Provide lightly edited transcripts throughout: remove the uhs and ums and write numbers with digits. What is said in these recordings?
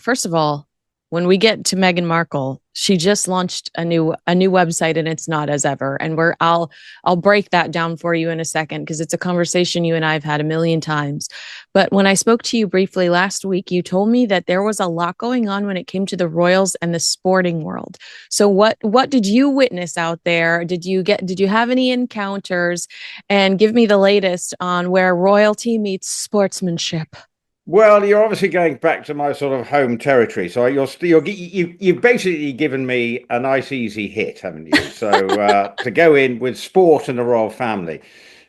first of all, when we get to Meghan Markle, she just launched a new website and it's not as ever. And I'll break that down for you in a second because it's a conversation you and I have had a million times. But when I spoke to you briefly last week, you told me that there was a lot going on when it came to the royals and the sporting world. So what did you witness out there? Did you have any encounters? And give me the latest on where royalty meets sportsmanship. Well, you're obviously going back to my sort of home territory, so you've basically given me a nice easy hit, haven't you? So to go in with sport and the royal family.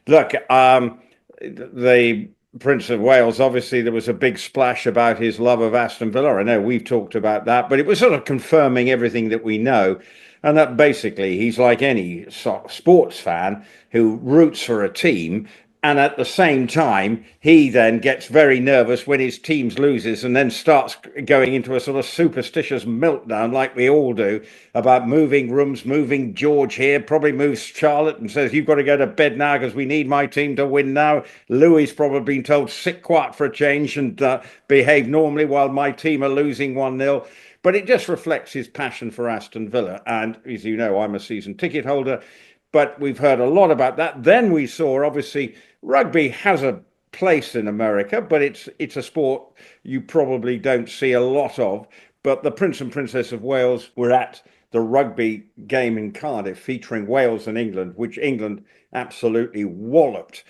Look, the Prince of Wales, obviously there was a big splash about his love of Aston Villa. I know we've talked about that, but it was sort of confirming everything that we know, and that basically he's like any sports fan who roots for a team. And at the same time, he then gets very nervous when his team loses and then starts going into a sort of superstitious meltdown like we all do about moving rooms, moving George here, probably moves Charlotte and says, you've got to go to bed now because we need my team to win now. Louis probably been told, sit quiet for a change and behave normally while my team are losing 1-0. But it just reflects his passion for Aston Villa. And as you know, I'm a season ticket holder. But we've heard a lot about that. Then we saw, obviously, rugby has a place in America, but it's a sport you probably don't see a lot of. But the Prince and Princess of Wales were at the rugby game in Cardiff featuring Wales and England, which England absolutely walloped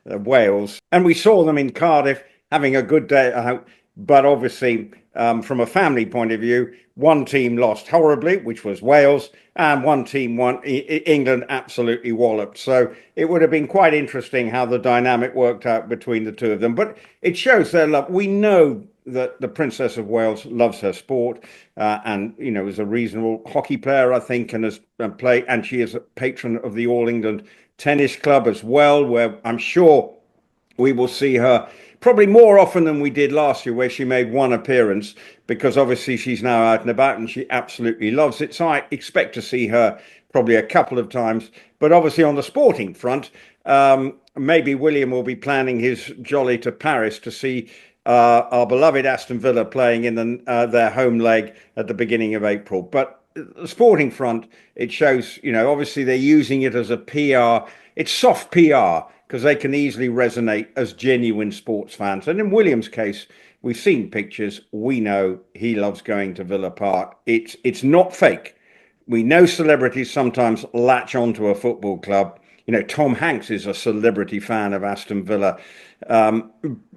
Wales. And we saw them in Cardiff having a good day out. But obviously, from a family point of view, one team lost horribly, which was Wales, and one team won. England absolutely walloped. So it would have been quite interesting how the dynamic worked out between the two of them. But it shows their love. We know that the Princess of Wales loves her sport, and is a reasonable hockey player, I think, and has played. And she is a patron of the All England Tennis Club as well, where I'm sure we will see her probably more often than we did last year, where she made one appearance, because obviously she's now out and about and she absolutely loves it. So I expect to see her probably a couple of times. But obviously on the sporting front, maybe William will be planning his jolly to Paris to see our beloved Aston Villa playing in their home leg at the beginning of April. But the sporting front, it shows, obviously they're using it as a PR. It's soft PR because they can easily resonate as genuine sports fans. And in William's case, we've seen pictures. We know he loves going to Villa Park. It's not fake. We know celebrities sometimes latch onto a football club. Tom Hanks is a celebrity fan of Aston Villa. And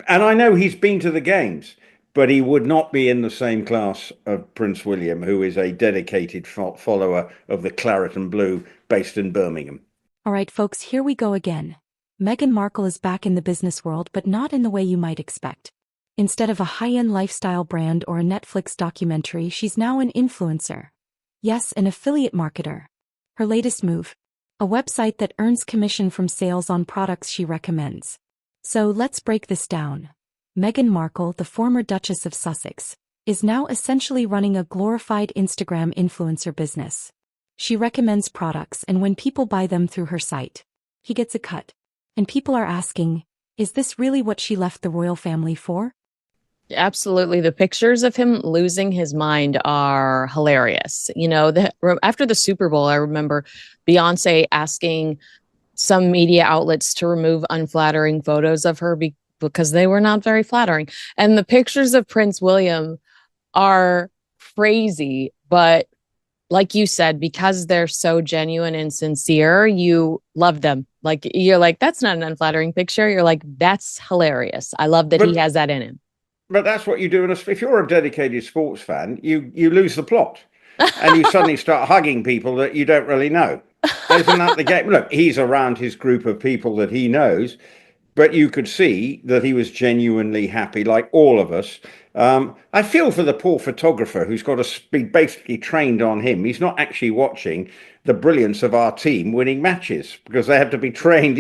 I know he's been to the games, but he would not be in the same class of Prince William, who is a dedicated follower of the Claret and Blue based in Birmingham. All right, folks, here we go again. Meghan Markle is back in the business world, but not in the way you might expect. Instead of a high-end lifestyle brand or a Netflix documentary, she's now an influencer. Yes, an affiliate marketer. Her latest move: a website that earns commission from sales on products she recommends. So let's break this down. Meghan Markle, the former Duchess of Sussex, is now essentially running a glorified Instagram influencer business. She recommends products, and when people buy them through her site, he gets a cut. And people are asking, is this really what she left the royal family for? Absolutely. The pictures of him losing his mind are hilarious. After the Super Bowl, I remember Beyonce asking some media outlets to remove unflattering photos of her because they were not very flattering. And the pictures of Prince William are crazy, but like you said, because they're so genuine and sincere, you love them. Like, you're like, that's not an unflattering picture. You're like, that's hilarious. I love that he But has that in him. but that's what you do. If you're a dedicated sports fan, you lose the plot, and you suddenly start hugging people that you don't really know. Isn't that the game? Look, he's around his group of people that he knows, but you could see that he was genuinely happy, like all of us. I feel for the poor photographer who's got to be basically trained on him. He's not actually watching the brilliance of our team winning matches because they have to be trained.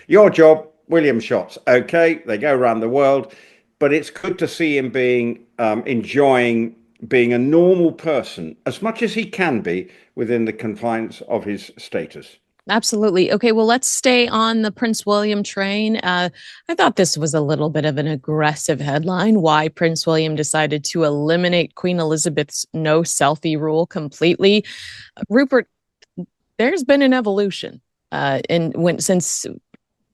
Your job, William shots. Okay, they go around the world, but it's good to see him enjoying being a normal person as much as he can be within the confines of his status. Absolutely. Okay, well, let's stay on the Prince William train. I thought this was a little bit of an aggressive headline, why Prince William decided to eliminate Queen Elizabeth's no selfie rule completely. Rupert, there's been an evolution. And when since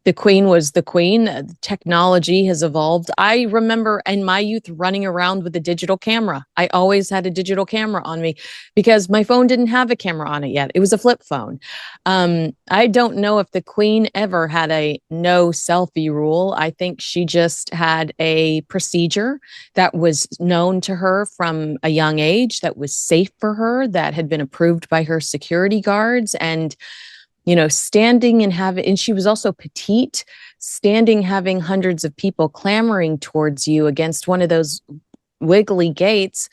the queen was the queen. Technology has evolved. I remember in my youth running around with a digital camera. I always had a digital camera on me because my phone didn't have a camera on it yet. It was a flip phone. I don't know if the queen ever had a no selfie rule. I think she just had a procedure that was known to her from a young age, that was safe for her, that had been approved by her security guards. And standing and having, and she was also petite, standing, having hundreds of people clamoring towards you against one of those wiggly gates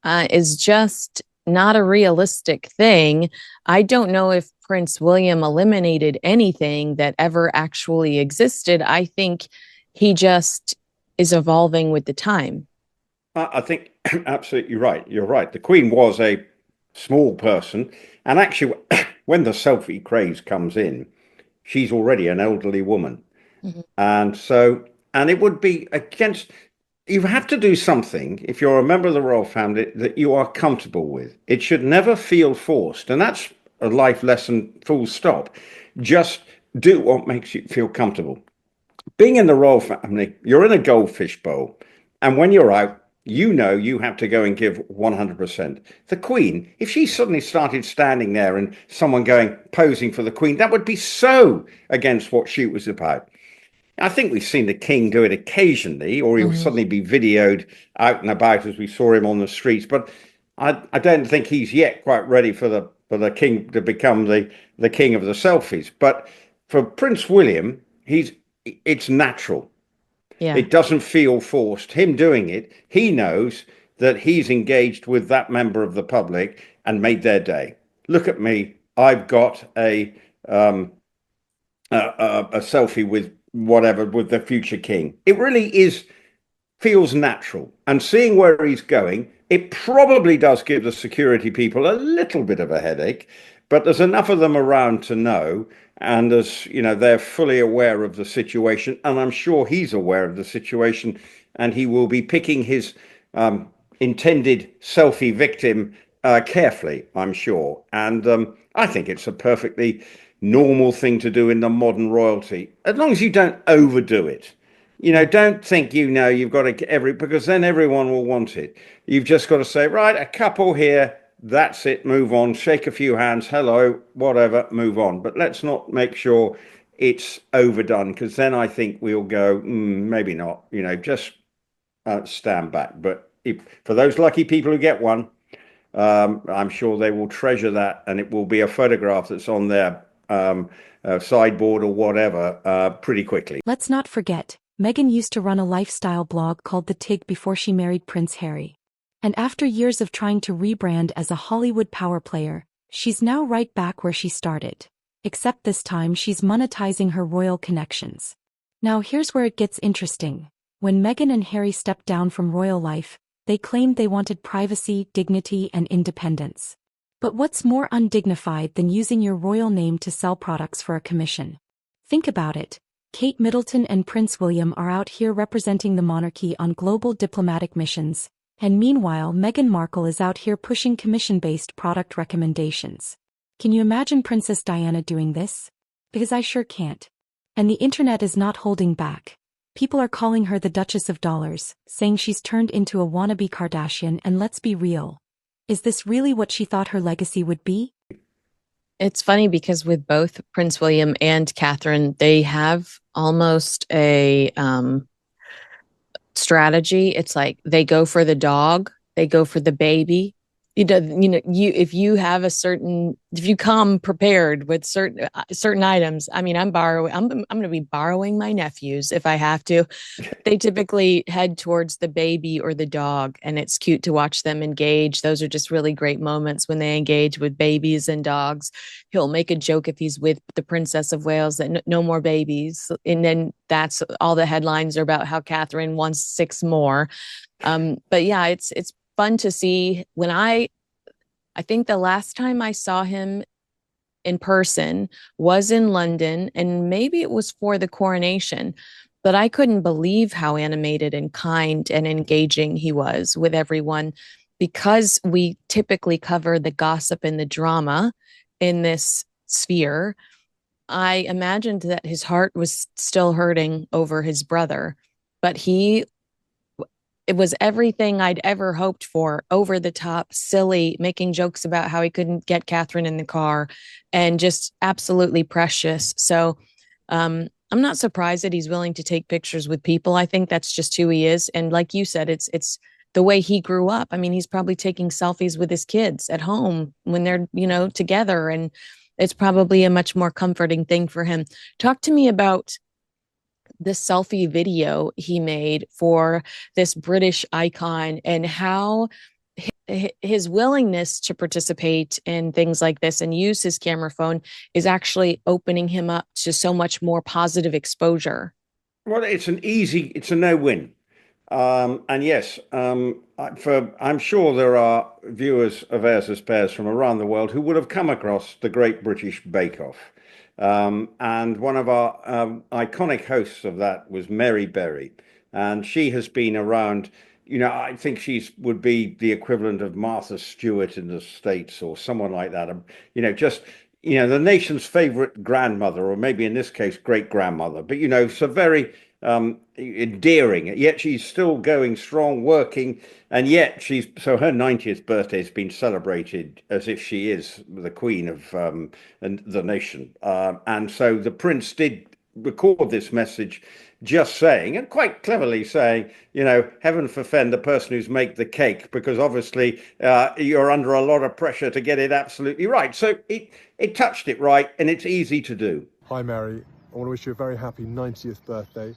is just not a realistic thing. I don't know if Prince William eliminated anything that ever actually existed. I think he just is evolving with the time. I think absolutely right. You're right. The Queen was a small person, and actually, when the selfie craze comes in, she's already an elderly woman, Mhm. and so and it would be against. You have to do something if you're a member of the royal family that you are comfortable with. It should never feel forced, and that's a life lesson. Full stop. Just do what makes you feel comfortable. Being in the royal family, you're in a goldfish bowl, and when you're out, you know you have to go and give 100%. The Queen, if she suddenly started standing there and someone going posing for the Queen, that would be so against what she was about. I think we've seen the King do it occasionally, or he'll Mhm. suddenly be videoed out and about as we saw him on the streets. But I don't think he's yet quite ready for the King to become the king of the selfies. But for Prince William, it's natural. Yeah. It doesn't feel forced. Him doing it, he knows that he's engaged with that member of the public and made their day. Look at me. I've got um, a selfie with whatever, with the future king. It really is feels natural. And seeing where he's going, it probably does give the security people a little bit of a headache, but there's enough of them around to know. And as you know, they're fully aware of the situation, and I'm sure he's aware of the situation, and he will be picking his intended selfie victim carefully, I'm sure. And I think it's a perfectly normal thing to do in the modern royalty, as long as you don't overdo it. Don't think you've got to because then everyone will want it. You've just got to say, right, a couple here, that's it, move on, shake a few hands, hello, whatever, move on. But let's not make sure it's overdone, because then I think we'll go, maybe not, just stand back. But for those lucky people who get one, I'm sure they will treasure that, and it will be a photograph that's on their sideboard or whatever pretty quickly. Let's not forget, Meghan used to run a lifestyle blog called The Tig before she married Prince Harry. And after years of trying to rebrand as a Hollywood power player, she's now right back where she started. Except this time she's monetizing her royal connections. Now here's where it gets interesting. When Meghan and Harry stepped down from royal life, they claimed they wanted privacy, dignity, and independence. But what's more undignified than using your royal name to sell products for a commission? Think about it. Kate Middleton and Prince William are out here representing the monarchy on global diplomatic missions, and meanwhile Meghan Markle is out here pushing commission-based product recommendations. Can you imagine Princess Diana doing this? Because I sure can't. And the internet is not holding back. People are calling her the Duchess of Dollars, saying she's turned into a wannabe Kardashian, and let's be real. Is this really what she thought her legacy would be? It's funny because with both Prince William and Catherine, they have almost a strategy. It's like they go for the dog, they go for the baby. If you have if you come prepared with certain items. I mean, I'm going to be borrowing my nephews if I have to. They typically head towards the baby or the dog, and it's cute to watch them engage. Those are just really great moments when they engage with babies and dogs. He'll make a joke if he's with the Princess of Wales that no more babies, and then that's all the headlines are about how Catherine wants six more. But yeah, it's fun to see. I think the last time I saw him in person, was in London, and maybe it was for the coronation. But I couldn't believe how animated and kind and engaging he was with everyone, because we typically cover the gossip and the drama in this sphere. I imagined that his heart was still hurting over his brother, but it was everything I'd ever hoped for: over the top, silly, making jokes about how he couldn't get Catherine in the car, and just absolutely precious. So I'm not surprised that he's willing to take pictures with people. I think that's just who he is. And like you said, it's the way he grew up. I mean, he's probably taking selfies with his kids at home when they're, together. And it's probably a much more comforting thing for him. Talk to me about the selfie video he made for this British icon, and how his willingness to participate in things like this and use his camera phone is actually opening him up to so much more positive exposure. Well, it's a no-win. And yes, I'm sure there are viewers of Airs of Spares from around the world who would have come across the Great British Bake Off. And one of our iconic hosts of that was Mary Berry. And she has been around, I think would be the equivalent of Martha Stewart in the States, or someone like that. Just, the nation's favorite grandmother, or maybe in this case, great grandmother. But, so very endearing, yet she's still going strong, working, and yet her 90th birthday has been celebrated as if she is the queen of the nation. And so the prince did record this message, just saying, and quite cleverly saying, heaven forfend the person who's made the cake, because obviously you're under a lot of pressure to get it absolutely right. So it touched it right, and it's easy to do. Hi Mary, I want to wish you a very happy 90th birthday.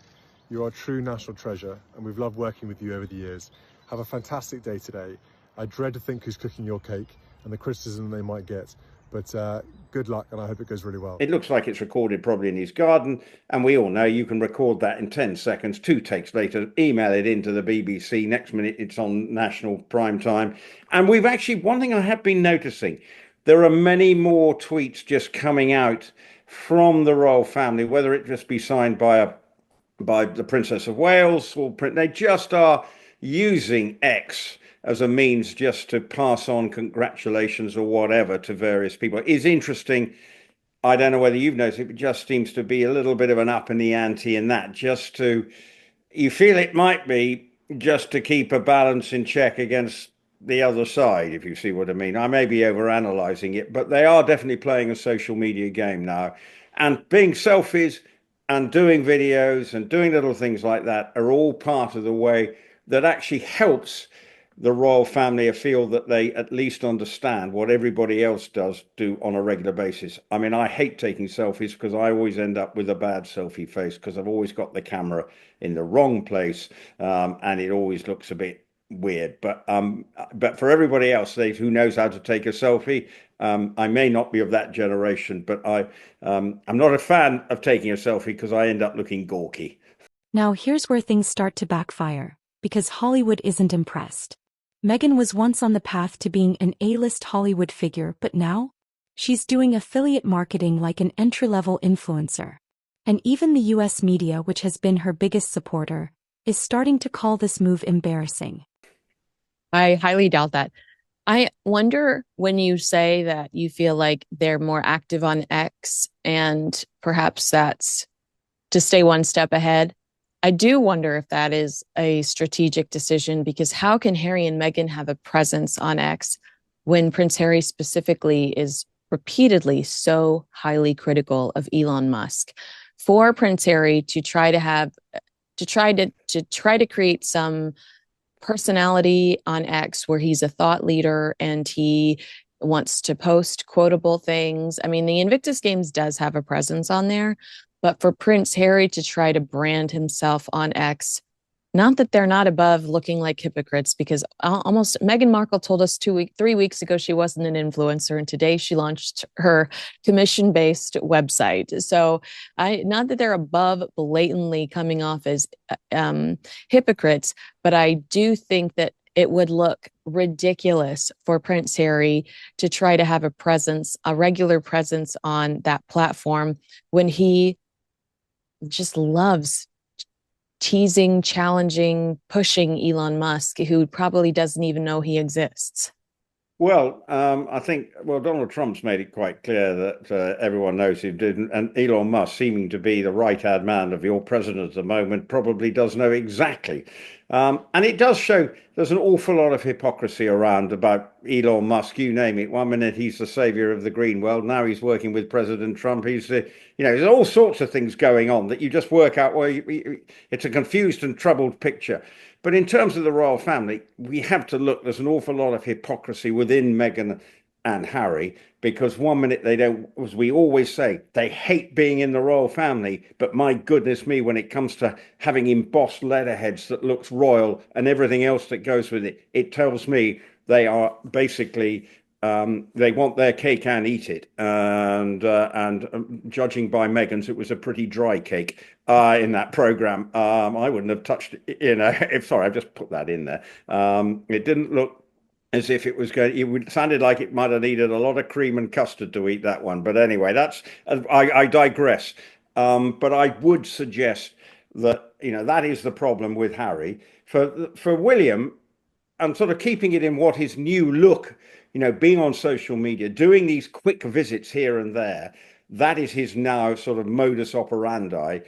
You are a true national treasure, and we've loved working with you over the years. Have a fantastic day today. I dread to think who's cooking your cake and the criticism they might get, but good luck, and I hope it goes really well. It looks like it's recorded probably in his garden, and we all know you can record that in 10 seconds, 2 takes later, email it into the BBC, next minute it's on national prime time. And we've actually, one thing I have been noticing, there are many more tweets just coming out from the royal family, whether it just be signed by the Princess of Wales, or they just are using X as a means just to pass on congratulations or whatever to various people. It's interesting. I don't know whether you've noticed it, but it just seems to be a little bit of an up in the ante in that, you feel it might be just to keep a balance in check against the other side, if you see what I mean. I may be overanalyzing it, but they are definitely playing a social media game now. And being selfies and doing videos and doing little things like that are all part of the way that actually helps the royal family feel that they at least understand what everybody else does do on a regular basis. I mean, I hate taking selfies because I always end up with a bad selfie face, because I've always got the camera in the wrong place, and it always looks a bit weird. But for everybody else who knows how to take a selfie, I may not be of that generation, but I'm not a fan of taking a selfie because I end up looking gawky. Now here's where things start to backfire, because Hollywood isn't impressed. Meghan was once on the path to being an A-list Hollywood figure, but now she's doing affiliate marketing like an entry-level influencer. And even the US media, which has been her biggest supporter, is starting to call this move embarrassing. I highly doubt that. I wonder, when you say that you feel like they're more active on X, and perhaps that's to stay one step ahead. I do wonder if that is a strategic decision, because how can Harry and Meghan have a presence on X when Prince Harry specifically is repeatedly so highly critical of Elon Musk? For Prince Harry to try to create some personality on X where he's a thought leader and he wants to post quotable things. I mean, the Invictus Games does have a presence on there, but for Prince Harry to try to brand himself on X, not that they're not above looking like hypocrites, because almost Meghan Markle told us 3 weeks ago she wasn't an influencer, and today she launched her commission-based website. So not that they're above blatantly coming off as hypocrites, but I do think that it would look ridiculous for Prince Harry to try to have a regular presence on that platform when he just loves teasing, challenging, pushing Elon Musk, who probably doesn't even know he exists. Well, I think, Donald Trump's made it quite clear that everyone knows he didn't. And Elon Musk, seeming to be the right-hand man of your president at the moment, probably does know exactly. And it does show there's an awful lot of hypocrisy around about Elon Musk. You name it. One minute he's the savior of the green world. Now he's working with President Trump. There's all sorts of things going on that you just work out. Well, it's a confused and troubled picture. But in terms of the royal family, we have to look. There's an awful lot of hypocrisy within Meghan and Harry, because one minute they don't, as we always say, they hate being in the royal family. But my goodness me, when it comes to having embossed letterheads that looks royal and everything else that goes with it, it tells me they are basically they want their cake and eat it. And judging by Meghan's, it was a pretty dry cake in that program. I wouldn't have touched it. Sorry, I've just put that in there. It didn't look as if it was going. It sounded like it might have needed a lot of cream and custard to eat that one. But anyway, I digress. But I would suggest that that is the problem with Harry. For William, and sort of keeping it in what his new look, being on social media, doing these quick visits here and there, that is his now sort of modus operandi,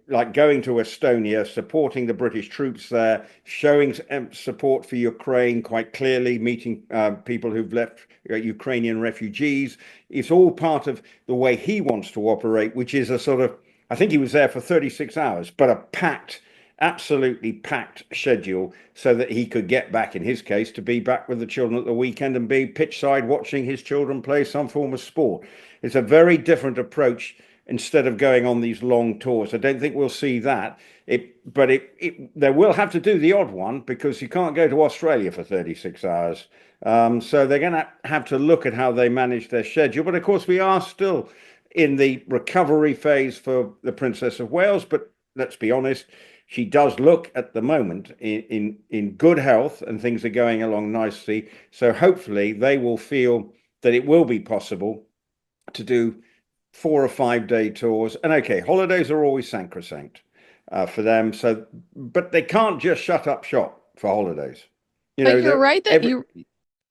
like going to Estonia, supporting the British troops there, showing support for Ukraine quite clearly, meeting people who've left, Ukrainian refugees. It's all part of the way he wants to operate, which is a sort of, I think he was there for 36 hours, but a absolutely packed schedule so that he could get back, in his case, to be back with the children at the weekend and be pitchside watching his children play some form of sport. It's a very different approach instead of going on these long tours. I don't think we'll see that. But they will have to do the odd one, because you can't go to Australia for 36 hours. So they're going to have to look at how they manage their schedule. But of course, we are still in the recovery phase for the Princess of Wales. But let's be honest, she does look at the moment in good health, and things are going along nicely. So hopefully they will feel that it will be possible to do 4 or 5 day tours. And okay, holidays are always sacrosanct for them. So, but they can't just shut up shop for holidays. But you're right that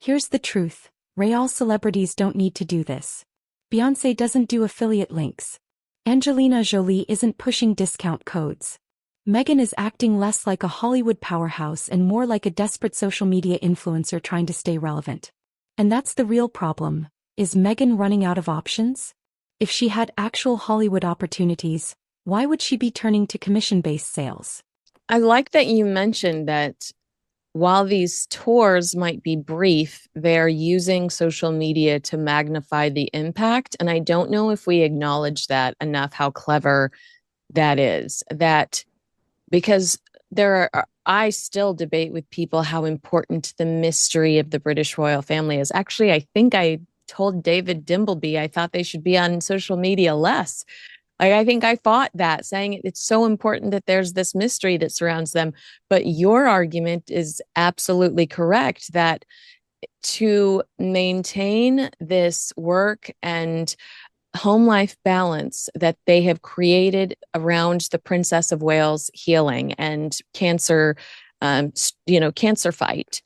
Here's the truth. Real celebrities don't need to do this. Beyonce doesn't do affiliate links. Angelina Jolie isn't pushing discount codes. Meghan is acting less like a Hollywood powerhouse and more like a desperate social media influencer trying to stay relevant. And that's the real problem. Is Meghan running out of options? If she had actual Hollywood opportunities, why would she be turning to commission-based sales? I like that you mentioned that while these tours might be brief, they're using social media to magnify the impact. And I don't know if we acknowledge that enough, how clever that is. Because I still debate with people how important the mystery of the British royal family is. Actually, I think I told David Dimbleby I thought they should be on social media less. I think I fought that, saying it's so important that there's this mystery that surrounds them. But your argument is absolutely correct, that to maintain this work and home life balance that they have created around the Princess of Wales healing and cancer, cancer fight,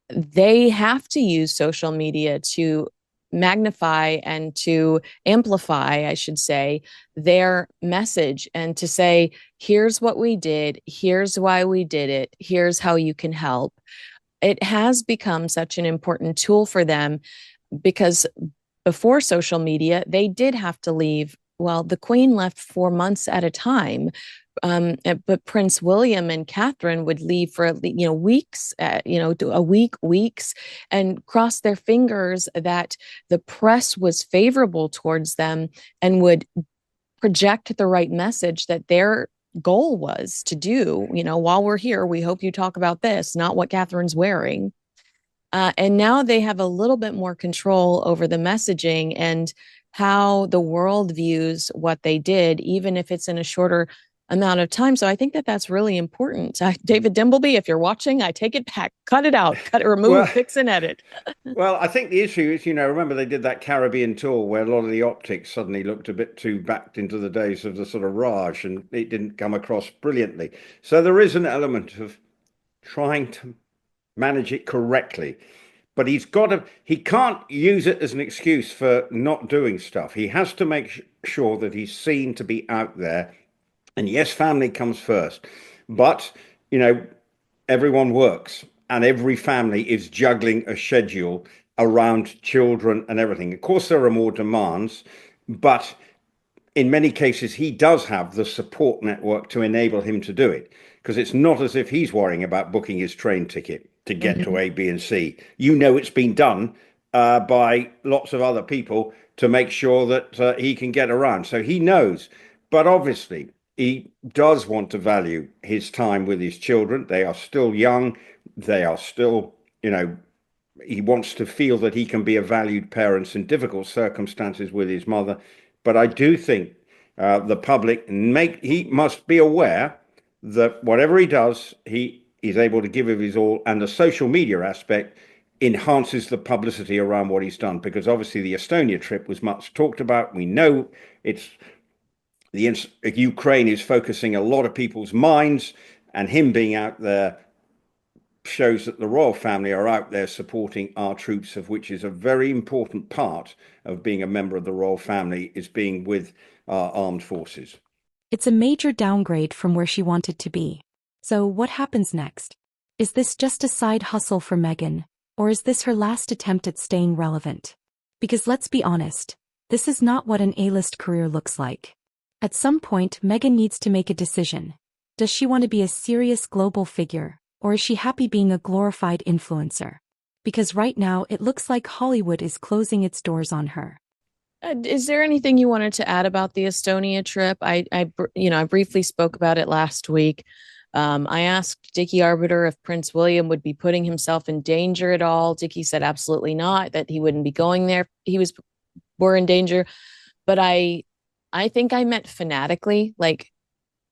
they have to use social media to magnify and to amplify, I should say, their message, and to say, here's what we did, here's why we did it, here's how you can help. It has become such an important tool for them, because before social media, they did have to leave. Well, the Queen left 4 months at a time. But Prince William and Catherine would leave for weeks, weeks, and cross their fingers that the press was favorable towards them and would project the right message that their goal was to do. While we're here, we hope you talk about this, not what Catherine's wearing. And now they have a little bit more control over the messaging and how the world views what they did, even if it's in a shorter amount of time. So I think that that's really important. David Dimbleby, if you're watching, I take it back, cut it out, cut it, remove, Well, fix and edit. well, I think the issue is, remember they did that Caribbean tour where a lot of the optics suddenly looked a bit too backed into the days of the sort of Raj, and it didn't come across brilliantly. So there is an element of trying to manage it correctly. But he can't use it as an excuse for not doing stuff. He has to make sure that he's seen to be out there. And yes, family comes first. But, everyone works and every family is juggling a schedule around children and everything. Of course, there are more demands, but in many cases, he does have the support network to enable him to do it, because it's not as if he's worrying about booking his train ticket to get to A, B, and C. It's been done by lots of other people to make sure that he can get around. So he knows. But obviously, he does want to value his time with his children. They are still young. They are still, he wants to feel that he can be a valued parent in difficult circumstances with his mother. But I do think the public he must be aware that whatever he does, he is able to give of his all, and the social media aspect enhances the publicity around what he's done, because obviously the Estonia trip was much talked about. We know Ukraine is focusing a lot of people's minds, and him being out there shows that the royal family are out there supporting our troops, of which is a very important part of being a member of the royal family, is being with our armed forces. It's a major downgrade from where she wanted to be. So what happens next? Is this just a side hustle for Meghan, or is this her last attempt at staying relevant? Because let's be honest, this is not what an A-list career looks like. At some point, Meghan needs to make a decision. Does she want to be a serious global figure, or is she happy being a glorified influencer? Because right now, it looks like Hollywood is closing its doors on her. Is there anything you wanted to add about the Estonia trip? I briefly spoke about it last week. I asked Dickie Arbiter if Prince William would be putting himself in danger at all. Dickie said absolutely not, that he wouldn't be going there. Were in danger. But I think I meant fanatically. Like,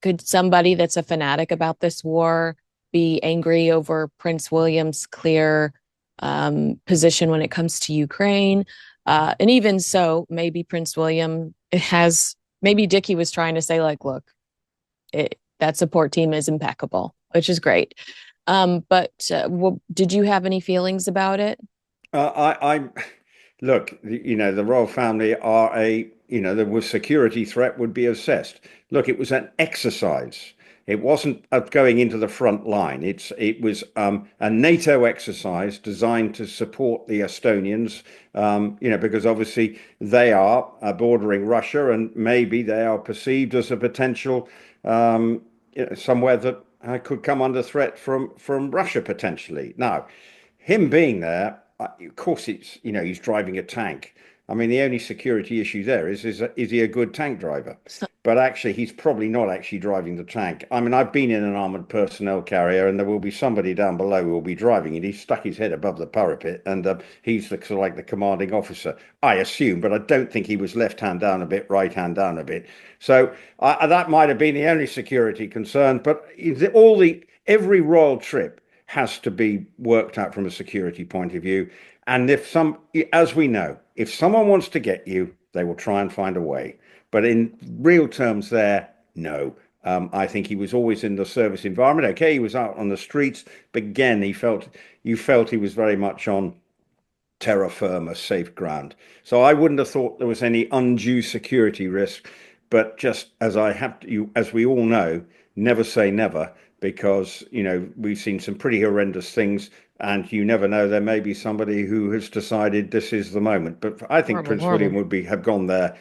could somebody that's a fanatic about this war be angry over Prince William's clear position when it comes to Ukraine? And even so, maybe Prince William maybe Dickie was trying to say, like, look, that support team is impeccable, which is great. But did you have any feelings about it? Look, the royal family are the security threat would be assessed. Look, it was an exercise. It wasn't going into the front line. It was a NATO exercise designed to support the Estonians, because obviously they are bordering Russia, and maybe they are perceived as a potential somewhere that could come under threat from Russia potentially. Now, him being there, of course, he's driving a tank. I mean, the only security issue there is he a good tank driver? But actually, he's probably not actually driving the tank. I mean, I've been in an armored personnel carrier, and there will be somebody down below who will be driving it. He's stuck his head above the parapet, and he's sort of like the commanding officer, I assume. But I don't think he was left hand down a bit, right hand down a bit. So that might have been the only security concern. But every royal trip has to be worked out from a security point of view. And as we know, if someone wants to get you, they will try and find a way. But in real terms there, no. I think he was always in the service environment. Okay, he was out on the streets, but again, you felt he was very much on terra firma, safe ground. So I wouldn't have thought there was any undue security risk. But just as as we all know, never say never, because we've seen some pretty horrendous things, and you never know, there may be somebody who has decided this is the moment. But I think Prince William would have gone there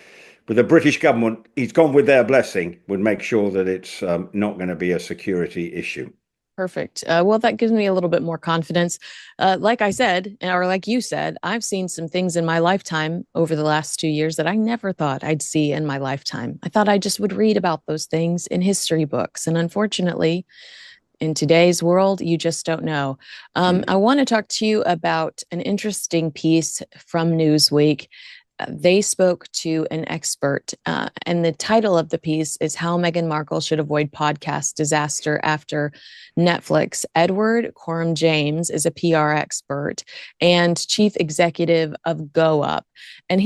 with the British government. He's gone with their blessing, would make sure that it's not going to be a security issue. Perfect. Well, that gives me a little bit more confidence. Like I said, or like you said, I've seen some things in my lifetime over the last 2 years that I never thought I'd see in my lifetime. I thought I just would read about those things in history books. And unfortunately, in today's world, you just don't know. I want to talk to you about an interesting piece from Newsweek they spoke to an expert, and the title of the piece is How Meghan Markle Should Avoid Podcast Disaster After Netflix. Edward Coram James is a PR expert and chief executive of Go Up. And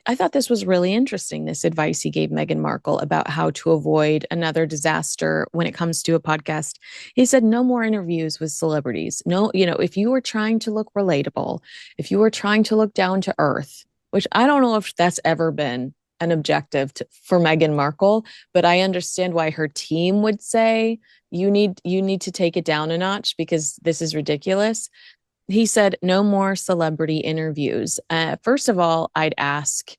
I thought this was really interesting, this advice he gave Meghan Markle about how to avoid another disaster when it comes to a podcast. He said, no more interviews with celebrities. No, if you were trying to look relatable, if you were trying to look down to earth, which I don't know if that's ever been an objective for Meghan Markle, but I understand why her team would say you need to take it down a notch because this is ridiculous. He said no more celebrity interviews. First of all, I'd ask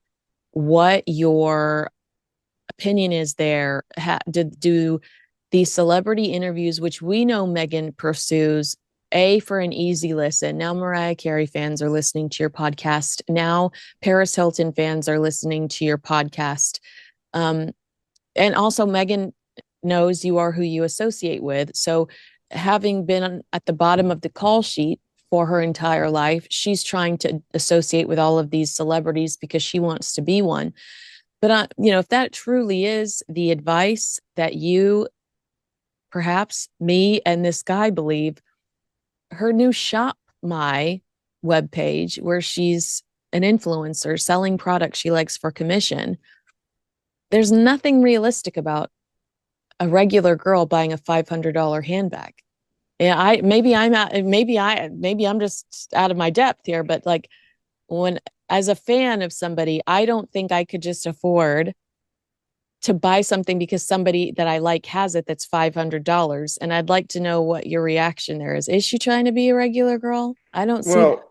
what your opinion is there. Do these celebrity interviews, which we know Meghan pursues, for an easy listen. Now Mariah Carey fans are listening to your podcast. Now Paris Hilton fans are listening to your podcast. And also Meghan knows you are who you associate with. So having been at the bottom of the call sheet for her entire life, she's trying to associate with all of these celebrities because she wants to be one. But, if that truly is the advice that you, perhaps me and this guy believe, her new Shop My webpage, where she's an influencer selling products she likes for commission, there's nothing realistic about a regular girl buying a $500 handbag. Yeah, maybe I'm just out of my depth here, but like as a fan of somebody, I don't think I could just afford to buy something because somebody that I like has it that's $500. And I'd like to know what your reaction there is. Is she trying to be a regular girl? I don't see that.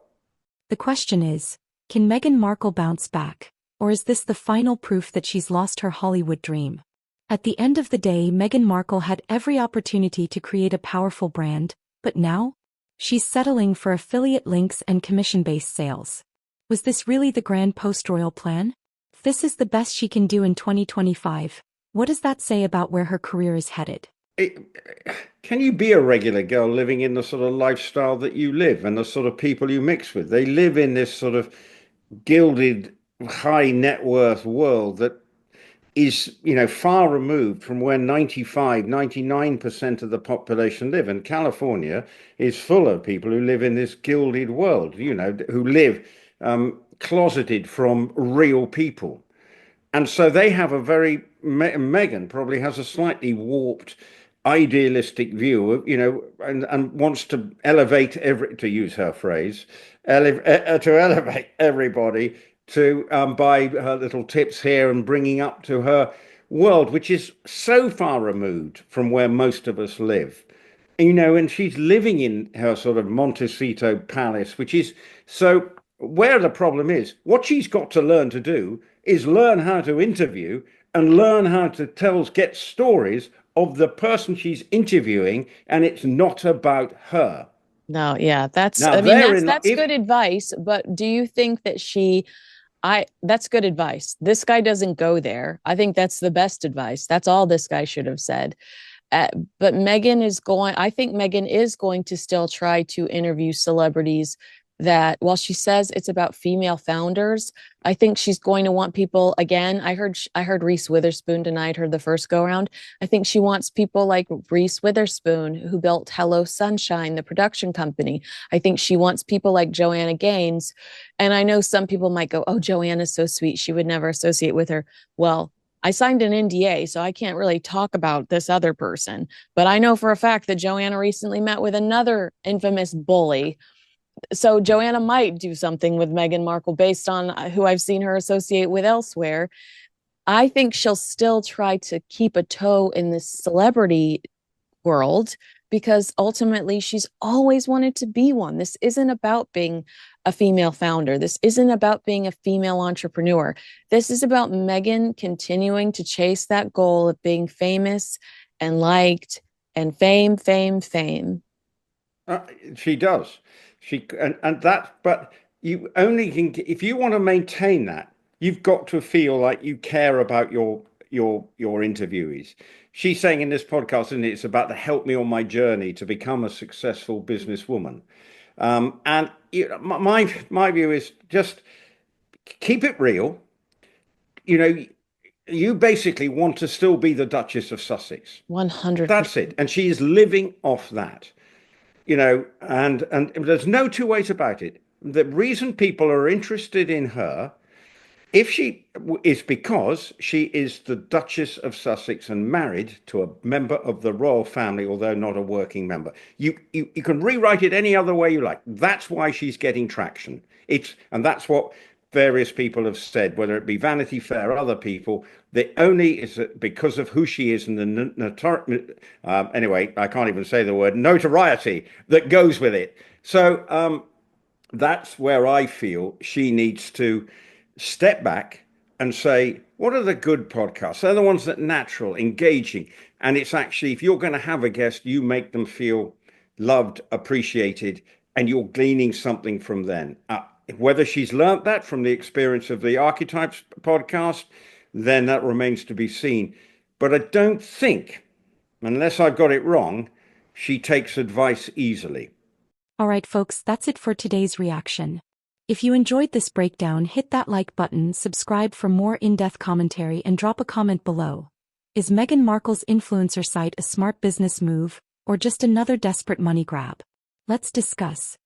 The question is, can Meghan Markle bounce back? Or is this the final proof that she's lost her Hollywood dream? At the end of the day, Meghan Markle had every opportunity to create a powerful brand, but now? She's settling for affiliate links and commission-based sales. Was this really the grand post-royal plan? This is the best she can do in 2025. What does that say about where her career is headed? Can you be a regular girl living in the sort of lifestyle that you live and the sort of people you mix with? They live in this sort of gilded, high net worth world that is, far removed from where 99% of the population live. And California is full of people who live in this gilded world, who live closeted from real people. And so they have Meghan probably has a slightly warped, idealistic view of, and wants to elevate to use her phrase, to elevate everybody to buy her little tips here and bringing up to her world, which is so far removed from where most of us live. And she's living in her sort of Montecito palace, which is so. Where the problem is, what she's got to learn to do is learn how to interview and learn how to get stories of the person she's interviewing, and it's not about her. No, yeah, that's good advice, but do you think that that's good advice. This guy doesn't go there. I think that's the best advice. That's all this guy should have said. But I think Meghan is going to still try to interview celebrities that, while she says it's about female founders, I think she's going to want people, again, I heard Reese Witherspoon denied her the first go around. I think she wants people like Reese Witherspoon, who built Hello Sunshine, the production company. I think she wants people like Joanna Gaines. And I know some people might go, oh, Joanna's so sweet, she would never associate with her. Well, I signed an NDA, so I can't really talk about this other person. But I know for a fact that Joanna recently met with another infamous bully. So Joanna might do something with Meghan Markle based on who I've seen her associate with elsewhere. I think she'll still try to keep a toe in this celebrity world because ultimately she's always wanted to be one. This isn't about being a female founder. This isn't about being a female entrepreneur. This is about Meghan continuing to chase that goal of being famous and liked and fame. She does. But you only can, if you want to maintain that, you've got to feel like you care about your interviewees. She's saying in this podcast, isn't it, it's about to help me on my journey to become a successful businesswoman. And my view is just keep it real. You know, you basically want to still be the Duchess of Sussex. 100%. That's it. And she is living off that, and there's no two ways about it. The reason people are interested in her, if she is because she is the Duchess of Sussex and married to a member of the royal family, although not a working member. You can rewrite it any other way you like. That's why she's getting traction. And that's what various people have said, whether it be Vanity Fair or other people. The only is that because of who she is and the anyway, I can't even say the word notoriety that goes with it. So that's where I feel she needs to step back and say, what are the good podcasts? They're the ones that are natural, engaging. And it's actually, if you're going to have a guest, you make them feel loved, appreciated, and you're gleaning something from them. Whether she's learnt that from the experience of the Archetypes podcast, then that remains to be seen. But I don't think, unless I've got it wrong, she takes advice easily. All right, folks, that's it for today's reaction. If you enjoyed this breakdown, hit that like button, subscribe for more in-depth commentary, and drop a comment below. Is Meghan Markle's influencer site a smart business move, or just another desperate money grab? Let's discuss.